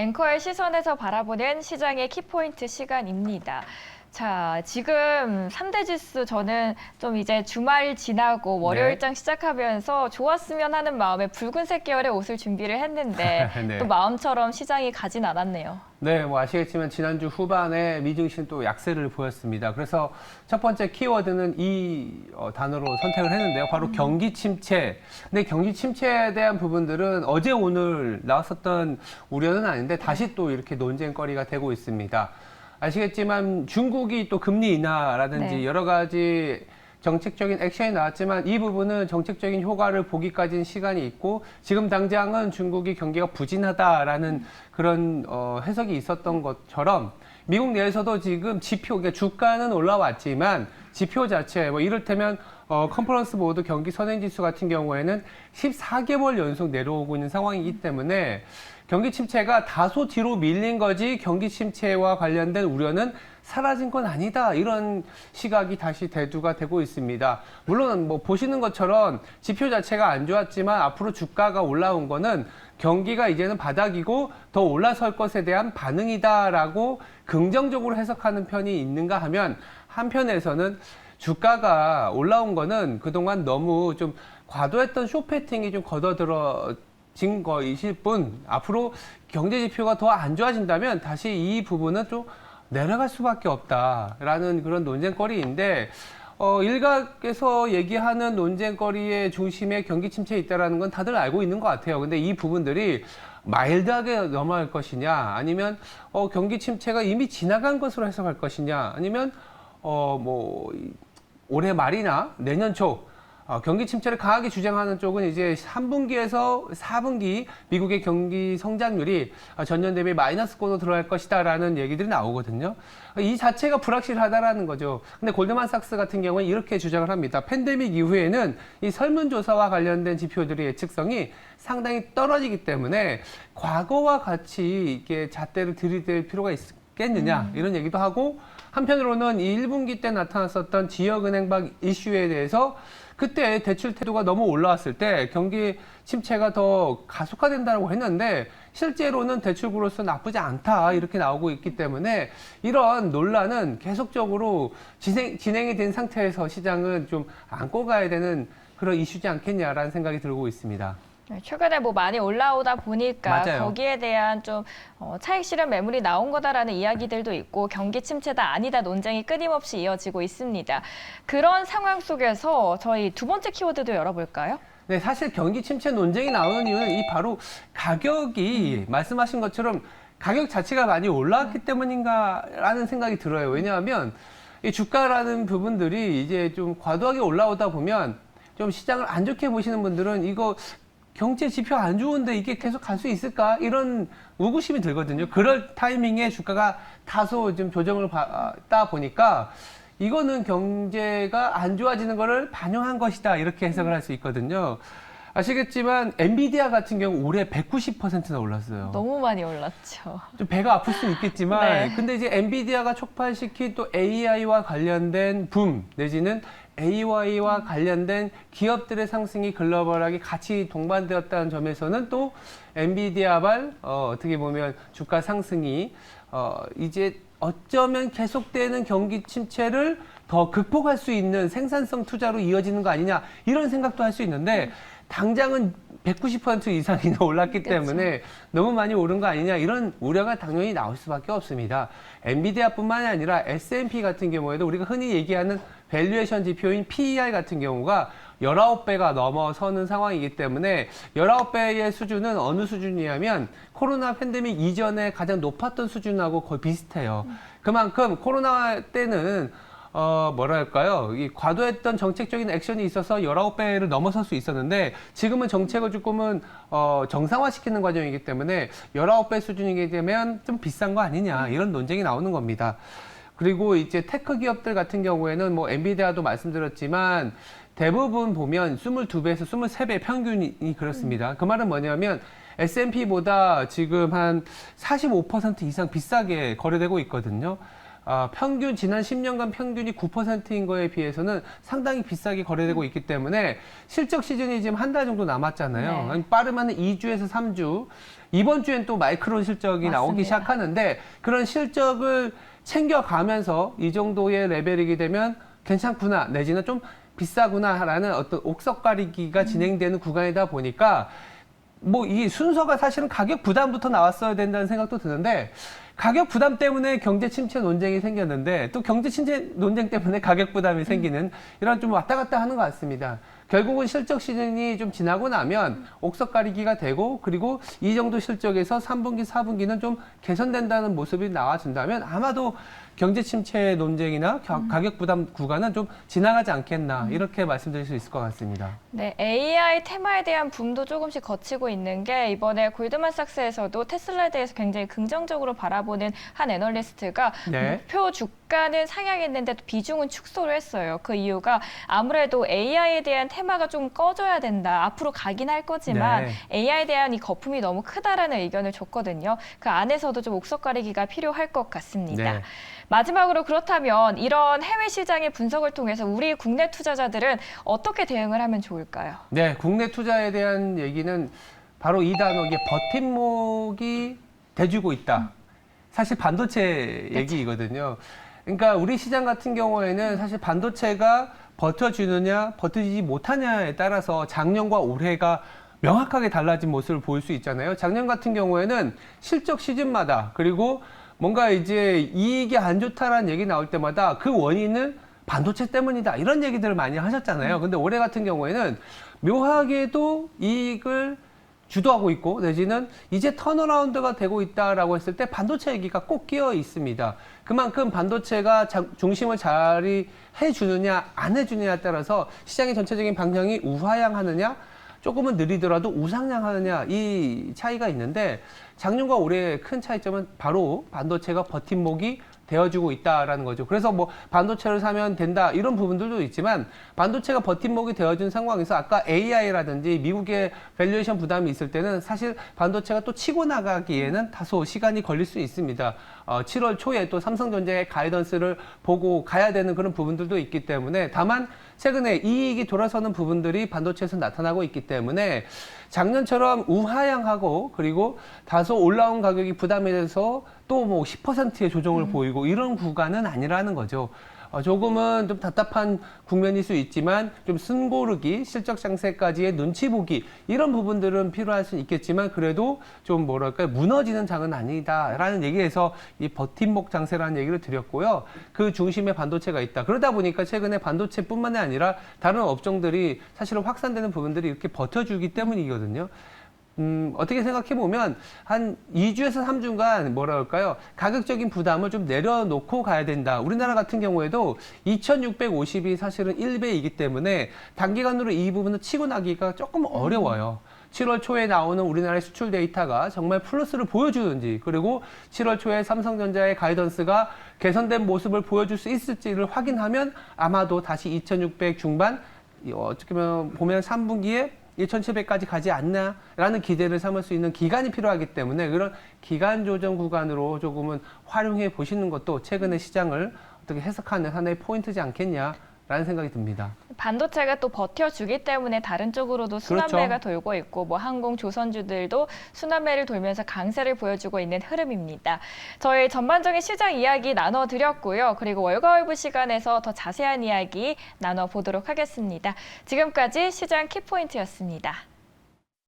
앵커의 시선에서 바라보는 시장의 키포인트 시간입니다. 자, 지금 3대 지수 저는 좀 이제 주말 지나고 월요일장 시작하면서 좋았으면 하는 마음에 붉은색 계열의 옷을 준비를 했는데 네. 또 마음처럼 시장이 가진 않았네요. 네, 뭐 아시겠지만 지난주 후반에 미증시는 또 약세를 보였습니다. 그래서 첫 번째 키워드는 이 단어로 선택을 했는데요. 바로 경기 침체. 근데 경기 침체에 대한 부분들은 어제 오늘 나왔었던 우려는 아닌데 다시 또 이렇게 논쟁거리가 되고 있습니다. 아시겠지만 중국이 또 금리 인하라든지 네. 여러 가지 정책적인 액션이 나왔지만 이 부분은 정책적인 효과를 보기까지는 시간이 있고 지금 당장은 중국이 경기가 부진하다라는 그런 해석이 있었던 것처럼 미국 내에서도 지금 지표, 그러니까 주가는 올라왔지만 지표 자체, 뭐 이를테면 컨퍼런스 보드 경기 선행지수 같은 경우에는 14개월 연속 내려오고 있는 상황이기 때문에 경기 침체가 다소 뒤로 밀린 거지 경기 침체와 관련된 우려는 사라진 건 아니다. 이런 시각이 다시 대두가 되고 있습니다. 물론 뭐 보시는 것처럼 지표 자체가 안 좋았지만 앞으로 주가가 올라온 거는 경기가 이제는 바닥이고 더 올라설 것에 대한 반응이다라고 긍정적으로 해석하는 편이 있는가 하면 한편에서는 주가가 올라온 거는 그동안 너무 좀 과도했던 쇼패팅이 좀 걷어들어진 거이실 뿐 앞으로 경제 지표가 더 안 좋아진다면 다시 이 부분은 좀 내려갈 수밖에 없다라는 그런 논쟁거리인데 일각에서 얘기하는 논쟁거리의 중심에 경기 침체에 있다는 건 다들 알고 있는 것 같아요. 근데 이 부분들이 마일드하게 넘어갈 것이냐 아니면 경기 침체가 이미 지나간 것으로 해석할 것이냐 아니면 뭐 올해 말이나 내년 초 경기 침체를 강하게 주장하는 쪽은 이제 3분기에서 4분기 미국의 경기 성장률이 전년 대비 마이너스권으로 들어갈 것이다라는 얘기들이 나오거든요. 이 자체가 불확실하다라는 거죠. 근데 골드만삭스 같은 경우는 이렇게 주장을 합니다. 팬데믹 이후에는 이 설문조사와 관련된 지표들의 예측성이 상당히 떨어지기 때문에 과거와 같이 이게 잣대를 들이댈 필요가 있겠느냐 이런 얘기도 하고 한편으로는 이 1분기 때 나타났었던 지역은행박 이슈에 대해서 그때 대출 태도가 너무 올라왔을 때 경기 침체가 더 가속화된다고 했는데 실제로는 대출구로서 나쁘지 않다 이렇게 나오고 있기 때문에 이런 논란은 계속적으로 진행이 된 상태에서 시장은 좀 안고 가야 되는 그런 이슈지 않겠냐라는 생각이 들고 있습니다. 최근에 뭐 많이 올라오다 보니까 맞아요. 거기에 대한 좀 차익 실현 매물이 나온 거다라는 이야기들도 있고 경기 침체다 아니다 논쟁이 끊임없이 이어지고 있습니다. 그런 상황 속에서 저희 두 번째 키워드도 열어볼까요? 네, 사실 경기 침체 논쟁이 나오는 이유는 이 바로 가격이 말씀하신 것처럼 가격 자체가 많이 올라왔기 때문인가라는 생각이 들어요. 왜냐하면 이 주가라는 부분들이 이제 좀 과도하게 올라오다 보면 좀 시장을 안 좋게 보시는 분들은 이거 경제 지표 안 좋은데 이게 계속 갈 수 있을까? 이런 의구심이 들거든요. 그럴 타이밍에 주가가 다소 좀 조정을 받다 보니까 이거는 경제가 안 좋아지는 거를 반영한 것이다. 이렇게 해석을 할 수 있거든요. 아시겠지만 엔비디아 같은 경우 올해 190%나 올랐어요. 너무 많이 올랐죠. 좀 배가 아플 수는 있겠지만 네. 근데 이제 엔비디아가 촉발시킨 또 AI와 관련된 붐 내지는 AI와 관련된 기업들의 상승이 글로벌하게 같이 동반되었다는 점에서는 또 엔비디아발 어떻게 보면 주가 상승이 이제 어쩌면 계속되는 경기 침체를 더 극복할 수 있는 생산성 투자로 이어지는 거 아니냐 이런 생각도 할 수 있는데 당장은 190% 이상이나 올랐기 때문에 너무 많이 오른 거 아니냐 이런 우려가 당연히 나올 수밖에 없습니다. 엔비디아뿐만이 아니라 S&P 같은 경우에도 우리가 흔히 얘기하는 밸류에이션 지표인 PER 같은 경우가 19배가 넘어서는 상황이기 때문에 19배의 수준은 어느 수준이냐면 코로나 팬데믹 이전에 가장 높았던 수준하고 거의 비슷해요. 그만큼 코로나 때는 뭐랄까요. 이 과도했던 정책적인 액션이 있어서 19배를 넘어설 수 있었는데 지금은 정책을 조금은 정상화시키는 과정이기 때문에 19배 수준이게 되면 좀 비싼 거 아니냐 이런 논쟁이 나오는 겁니다. 그리고 이제 테크 기업들 같은 경우에는 뭐 엔비디아도 말씀드렸지만 대부분 보면 22배에서 23배 평균이 그렇습니다. 그 말은 뭐냐면 S&P보다 지금 한 45% 이상 비싸게 거래되고 있거든요. 평균 지난 10년간 평균이 9%인 거에 비해서는 상당히 비싸게 거래되고 있기 때문에 실적 시즌이 지금 한 달 정도 남았잖아요. 네. 빠르면 2주에서 3주. 이번 주엔 또 마이크론 실적이 나오기 맞습니다. 시작하는데 그런 실적을 챙겨가면서 이 정도의 레벨이게 되면 괜찮구나 내지는 좀 비싸구나라는 어떤 옥석 가리기가 진행되는 구간이다 보니까 뭐 이 순서가 사실은 가격 부담부터 나왔어야 된다는 생각도 드는데 가격 부담 때문에 경제 침체 논쟁이 생겼는데 또 경제 침체 논쟁 때문에 가격 부담이 생기는 이런 좀 왔다 갔다 하는 것 같습니다. 결국은 실적 시즌이 좀 지나고 나면 옥석 가리기가 되고 그리고 이 정도 실적에서 3분기, 4분기는 좀 개선된다는 모습이 나와준다면 아마도 경제 침체 논쟁이나 가격 부담 구간은 좀 지나가지 않겠나 이렇게 말씀드릴 수 있을 것 같습니다. 네, AI 테마에 대한 붐도 조금씩 거치고 있는 게 이번에 골드만삭스에서도 테슬라에 대해서 굉장히 긍정적으로 바라보는 한 애널리스트가 네. 목표 주가는 상향했는데 비중은 축소를 했어요. 그 이유가 아무래도 AI에 대한 테마가 좀 꺼져야 된다. 앞으로 가긴 할 거지만 네. AI에 대한 이 거품이 너무 크다라는 의견을 줬거든요. 그 안에서도 좀 옥석 가리기가 필요할 것 같습니다. 네. 마지막으로 그렇다면 이런 해외 시장의 분석을 통해서 우리 국내 투자자들은 어떻게 대응을 하면 좋을까요? 네, 국내 투자에 대한 얘기는 바로 이 단어, 이게 버팀목이 돼주고 있다. 사실 반도체 얘기이거든요. 그러니까 우리 시장 같은 경우에는 사실 반도체가 버텨주느냐, 버티지 못하냐에 따라서 작년과 올해가 명확하게 달라진 모습을 볼 수 있잖아요. 작년 같은 경우에는 실적 시즌마다 그리고 뭔가 이제 이익이 안 좋다라는 얘기 나올 때마다 그 원인은 반도체 때문이다. 이런 얘기들을 많이 하셨잖아요. 근데 올해 같은 경우에는 묘하게도 이익을 주도하고 있고 내지는 이제 턴어라운드가 되고 있다라고 했을 때 반도체 얘기가 꼭 끼어 있습니다. 그만큼 반도체가 중심을 자리해 주느냐 안 해주느냐에 따라서 시장의 전체적인 방향이 우하향하느냐 조금은 느리더라도 우상향하느냐 이 차이가 있는데 작년과 올해의 큰 차이점은 바로 반도체가 버팀목이 되어주고 있다라는 거죠. 그래서 뭐 반도체를 사면 된다 이런 부분들도 있지만 반도체가 버팀목이 되어준 상황에서 아까 AI라든지 미국의 밸류에이션 부담이 있을 때는 사실 반도체가 또 치고 나가기에는 다소 시간이 걸릴 수 있습니다. 7월 초에 또 삼성전자의 가이던스를 보고 가야 되는 그런 부분들도 있기 때문에 다만 최근에 이익이 돌아서는 부분들이 반도체에서 나타나고 있기 때문에 작년처럼 우하향하고 그리고 다소 올라온 가격이 부담이 돼서 또 뭐 10%의 조정을 보이고 이런 구간은 아니라는 거죠. 조금은 좀 답답한 국면일 수 있지만 좀 숨고르기, 실적 장세까지의 눈치 보기 이런 부분들은 필요할 수 있겠지만 그래도 좀 뭐랄까요 무너지는 장은 아니다라는 얘기에서 이 버팀목 장세라는 얘기를 드렸고요. 그 중심에 반도체가 있다. 그러다 보니까 최근에 반도체뿐만이 아니라 다른 업종들이 사실은 확산되는 부분들이 이렇게 버텨주기 때문이거든요. 어떻게 생각해보면 한 2주에서 3주간 뭐라 할까요? 가격적인 부담을 좀 내려놓고 가야 된다. 우리나라 같은 경우에도 2650이 사실은 1배이기 때문에 단기간으로 이 부분을 치고 나기가 조금 어려워요. 7월 초에 나오는 우리나라의 수출 데이터가 정말 플러스를 보여주는지 그리고 7월 초에 삼성전자의 가이던스가 개선된 모습을 보여줄 수 있을지를 확인하면 아마도 다시 2600 중반 어떻게 보면 3분기에 1,700까지 가지 않나라는 기대를 삼을 수 있는 기간이 필요하기 때문에 그런 기간 조정 구간으로 조금은 활용해 보시는 것도 최근의 시장을 어떻게 해석하는 하나의 포인트지 않겠냐라는 생각이 듭니다. 반도체가 또 버텨주기 때문에 다른 쪽으로도 순환매가 그렇죠. 돌고 있고 뭐 항공 조선주들도 순환매를 돌면서 강세를 보여주고 있는 흐름입니다. 저희 전반적인 시장 이야기 나눠드렸고요. 그리고 월가월부 시간에서 더 자세한 이야기 나눠보도록 하겠습니다. 지금까지 시장 키포인트였습니다.